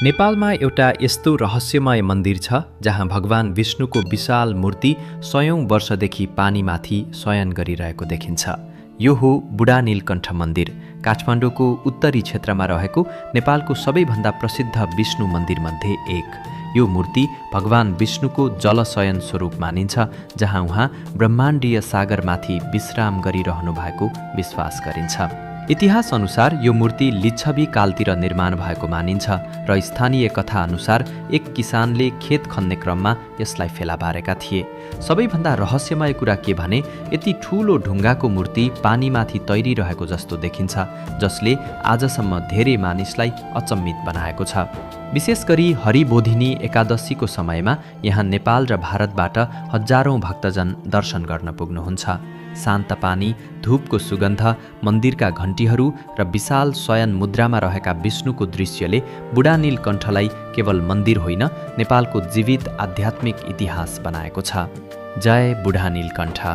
नेपालमा एउटा यस्तो रहस्यमय मन्दिर छ जहाँ भगवान विष्णुको विशाल मूर्ति सयौं वर्षदेखि पानीमाथि शयन गरिरहेको देखिन्छ। यो हो बुढा नीलकण्ठ मन्दिर, काठमाडौँको उत्तरी क्षेत्रमा रहेको नेपालको सबैभन्दा प्रसिद्ध विष्णु मन्दिरमध्ये एक। यो मूर्ति भगवान विष्णुको जलशयन स्वरूप मानिन्छ, जहाँ उहाँ ब्रह्माण्डीय सागरमाथि विश्राम गरिरहनु भएको विश्वास गरिन्छ। इतिहास अनुसार यो मूर्ति लिच्छवी कालतिर निर्माण भएको मानिन्छ र स्थानीय कथा अनुसार एक किसानले खेत खन्ने क्रममा यसलाई फेला पारेका थिए। सबैभन्दा रहस्यमय कुरा के भने यति ठूलो ढुङ्गाको मूर्ति पानीमाथि तैरिरहेको जस्तो देखिन्छ, जसले आजसम्म धेरै मानिसलाई अचम्मित बनाएको छ। विशेष गरी हरिबोधिनी एकादशीको समयमा यहाँ नेपाल र भारतबाट हजारौं भक्तजन दर्शन गर्न पुग्नुहुन्छ। शान्त पानी, धूपको सुगन्ध, मन्दिरका घण्टीहरू र विशाल शयन मुद्रामा रहेका विष्णुको दृश्यले बुढा नीलकण्ठलाई केवल मन्दिर होइन, नेपालको जीवित आध्यात्मिक इतिहास बनाएको छ। जय बुढा नीलकण्ठ।